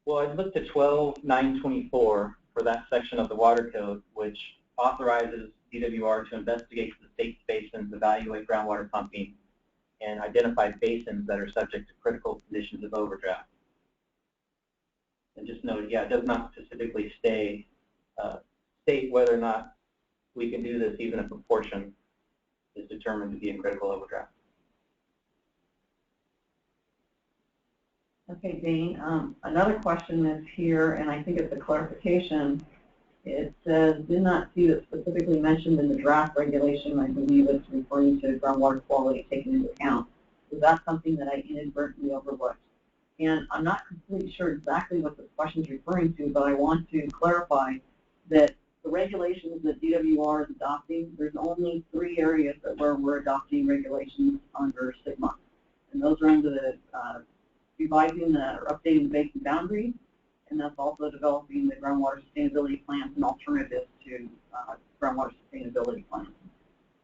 C: Well, I looked at 12.924 for that section of the water code, which authorizes DWR to investigate the state's basins, evaluate groundwater pumping, and identify basins that are subject to critical conditions of overdraft. And just note, yeah, it does not specifically state whether or not we can do this even if a portion is determined to be in critical overdraft.
B: Okay, Dane, another question is here, and I think it's a clarification. It says, did not see it specifically mentioned in the draft regulation. I believe it's referring to groundwater quality taken into account. Is that something that I inadvertently overlooked? And I'm not completely sure exactly what this question is referring to, but I want to clarify that the regulations that DWR is adopting, there's only 3 areas where we're adopting regulations under SGMA. And those are under the revising or updating the basin boundaries, and that's also developing the groundwater sustainability plans and alternatives to groundwater sustainability plans.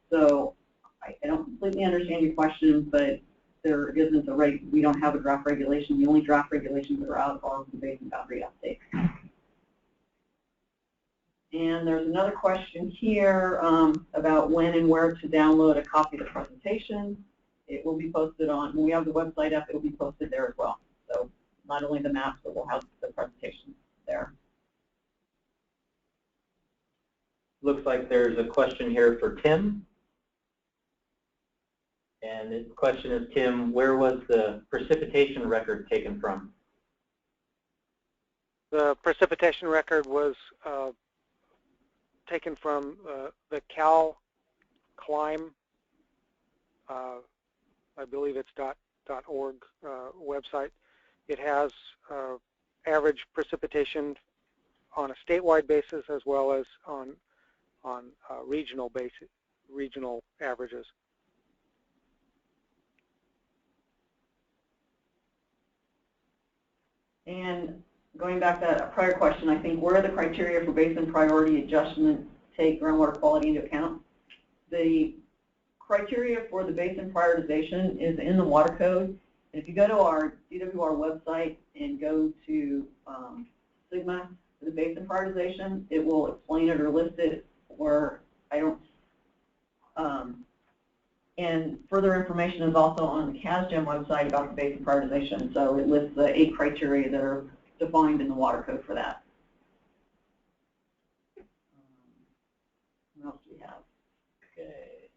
B: So I don't completely understand your question, but there isn't we don't have a draft regulation. The only draft regulations that are out are the basin boundary update. And there's another question here about when and where to download a copy of the presentation. It will be posted on, when we have the website up, it will be posted there as well. So not only the maps, but we'll have the presentation there.
C: Looks like there's a question here for Tim. And the question is, Tim, where was the precipitation record taken from?
D: The precipitation record was taken from the Cal Climb, I believe it's .org website. It has average precipitation on a statewide basis as well as on regional averages.
B: And going back to that prior question, I think where are the criteria for basin priority adjustment take groundwater quality into account? The criteria for the basin prioritization is in the water code. And if you go to our DWR website and go to SGMA, the basin prioritization, it will explain it or list it where I don't. And further information is also on the CASGEM website about the basin prioritization. So it lists the 8 criteria that are defined in the water code for that. What else do we have?
C: Okay.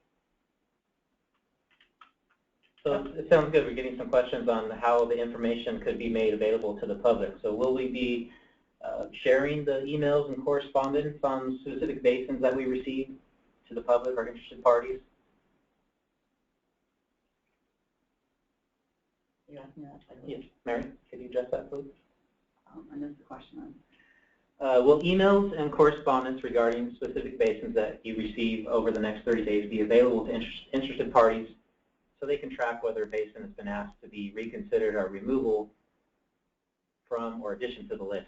C: So it sounds good. We're getting some questions on how the information could be made available to the public. So will we be sharing the emails and correspondence on specific basins that we receive to the public or interested parties? Yes, Mary, could you address that, please?
B: I missed the question.
C: Will emails and correspondence regarding specific basins that you receive over the next 30 days be available to interested parties so they can track whether a basin has been asked to be reconsidered or removal from or addition to the list?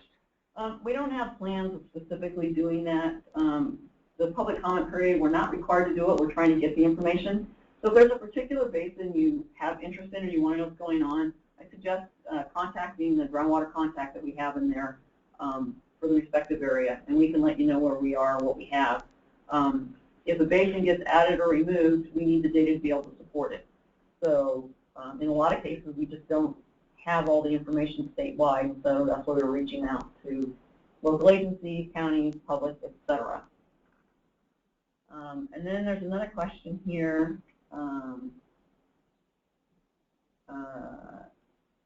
B: We don't have plans of specifically doing that. The public comment period, we're not required to do it. We're trying to get the information. So if there's a particular basin you have interest in or you want to know what's going on, I suggest contacting the groundwater contact that we have in there for the respective area, and we can let you know where we are, what we have. If a basin gets added or removed, we need the data to be able to support it. So in a lot of cases, we just don't have all the information statewide, so that's why we're reaching out to local agencies, counties, public, etc. And then there's another question here.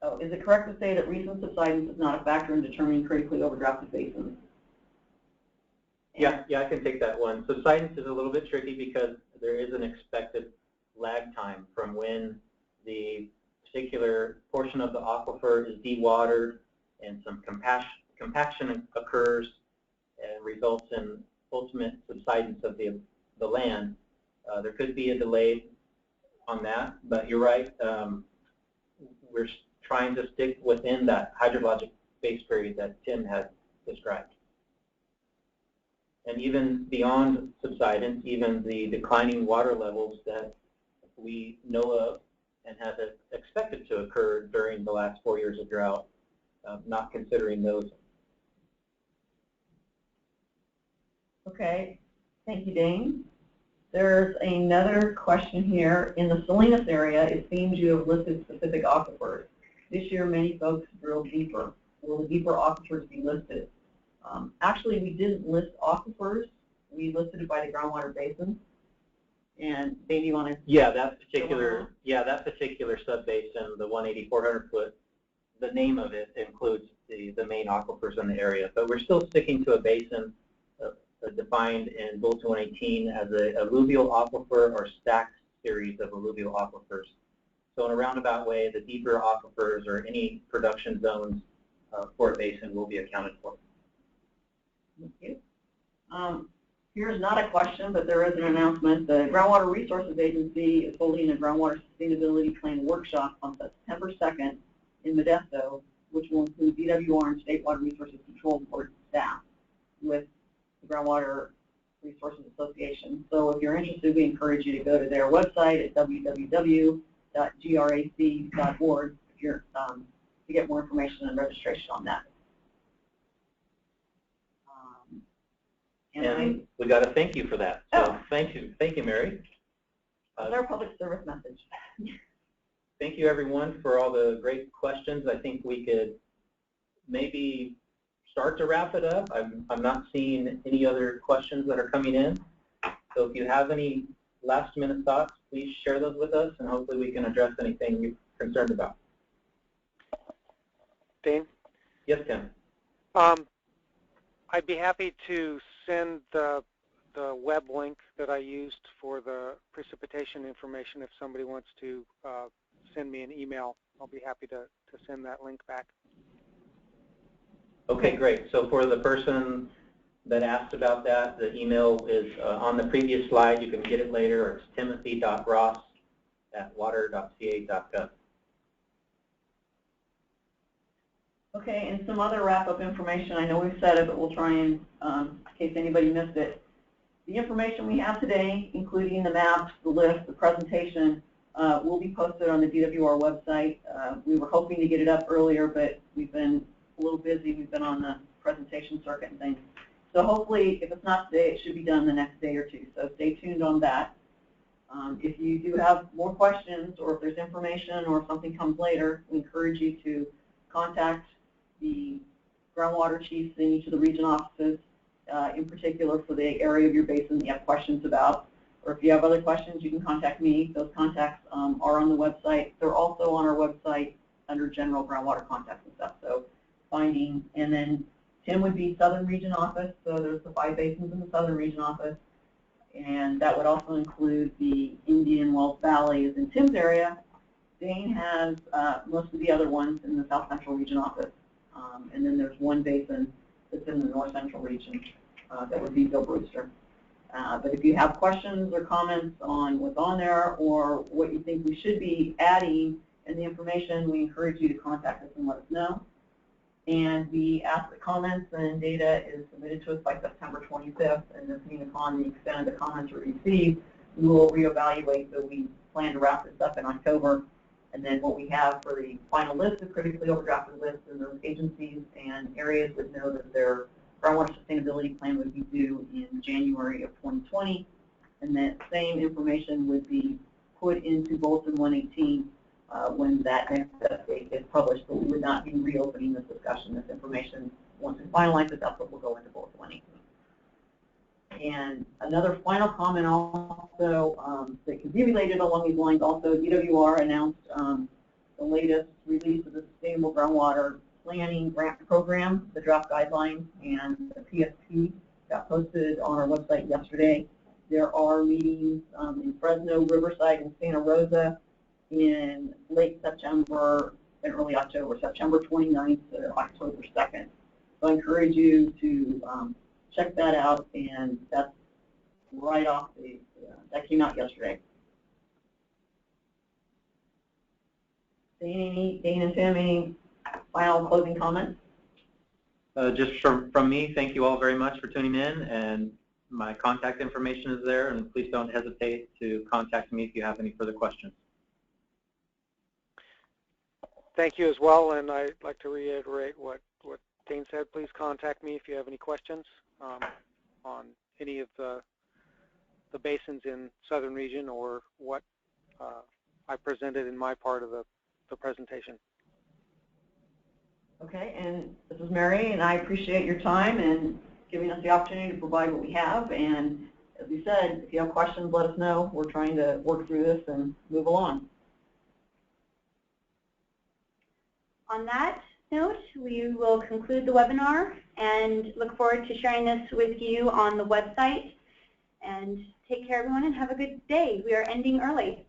B: Oh, is it correct to say that recent subsidence is not a factor in determining critically overdrafted basins?
C: Yeah, I can take that one. Subsidence is a little bit tricky because there is an expected lag time from when the particular portion of the aquifer is dewatered and some compaction occurs and results in ultimate subsidence of the land. There could be a delay on that, but you're right. We're trying to stick within that hydrologic base period that Tim had described. And even beyond subsidence, even the declining water levels that we know of and have expected to occur during the last 4 years of drought, not considering those.
B: Okay, thank you, Dane. There's another question here. In the Salinas area, it seems you have listed specific aquifers. This year, many folks drilled deeper. Will the deeper aquifers be listed? Actually, we didn't list aquifers. We listed it by the groundwater basin. And Dane, do you want to?
C: Yeah, that particular sub-basin, the 180-400 foot, the name of it includes the main aquifers in the area. But we're still sticking to a basin defined in Bulletin 118 as a alluvial aquifer or stacked series of alluvial aquifers. So in a roundabout way, the deeper aquifers or any production zones for a basin will be accounted for.
B: Thank you. Here's not a question, but there is an announcement. The Groundwater Resources Agency is holding a Groundwater Sustainability Plan workshop on September 2nd in Modesto, which will include DWR and State Water Resources Control Board staff with the Groundwater Resources Association. So if you're interested, we encourage you to go to their website at www.grac.org if you're, to get more information and registration on that.
C: And we got to thank you for that. So thank you, Mary.
B: That's our public service message.
C: Thank you, everyone, for all the great questions. I think we could maybe start to wrap it up. I'm not seeing any other questions that are coming in. So if you have any last-minute thoughts, please share those with us, and hopefully we can address anything you're concerned about.
D: Dane?
C: Yes, Tim.
D: I'd be happy to send the web link that I used for the precipitation information if somebody wants to send me an email. I'll be happy to send that link back.
C: Okay, great. So for the person that asked about that, the email is on the previous slide. You can get it later, or it's timothy.ross@water.ca.gov.
B: Okay, and some other wrap-up information. I know we've said it, but we'll try and, in case anybody missed it. The information we have today, including the maps, the list, the presentation, will be posted on the DWR website. We were hoping to get it up earlier, but we've been a little busy. We've been on the presentation circuit and things. So hopefully, if it's not today, it should be done the next day or two. So stay tuned on that. If you do have more questions, or if there's information or if something comes later, we encourage you to contact the groundwater chiefs in each of the region offices, in particular for the area of your basin that you have questions about. Or if you have other questions, you can contact me. Those contacts are on the website. They're also on our website under general groundwater contacts and stuff. So finding, and then Tim would be Southern Region Office. So there's the 5 basins in the Southern Region Office. And that would also include the Indian Wells Valley is in Tim's area. Dane has most of the other ones in the South Central Region Office. And then there's one basin that's in the North Central region that would be Bill Brewster. But if you have questions or comments on what's on there or what you think we should be adding in the information, we encourage you to contact us and let us know. And we ask that comments and data is submitted to us by September 25th, and depending upon the extent of the comments we receive, we will reevaluate. So we plan to wrap this up in October. And then what we have for the final list of critically overdrafted lists in those agencies and areas would know that their groundwater sustainability plan would be due in January of 2020. And that same information would be put into Bulletin 118 when that next update is published. But we would not be reopening this discussion. This information, once we finalize it, that's what will go into Bulletin 118. And another final comment also that can be related along these lines, also DWR announced the latest release of the Sustainable Groundwater Planning Grant Program, the draft guidelines, and the PSP got posted on our website yesterday. There are meetings in Fresno, Riverside, and Santa Rosa in late September and early October, September 29th to October 2nd. So I encourage you to check that out, and that's right off that came out yesterday. Dane and Tim, any final closing comments?
C: Just from me, thank you all very much for tuning in, and my contact information is there, and please don't hesitate to contact me if you have any further questions.
D: Thank you as well, and I'd like to reiterate what Dane said. Please contact me if you have any questions on any of the basins in southern region or what I presented in my part of the presentation.
B: Okay, and this is Mary, and I appreciate your time and giving us the opportunity to provide what we have. And as we said, if you have questions, let us know. We're trying to work through this and move along.
A: On that note, we will conclude the webinar and look forward to sharing this with you on the website. And take care, everyone, and have a good day. We are ending early.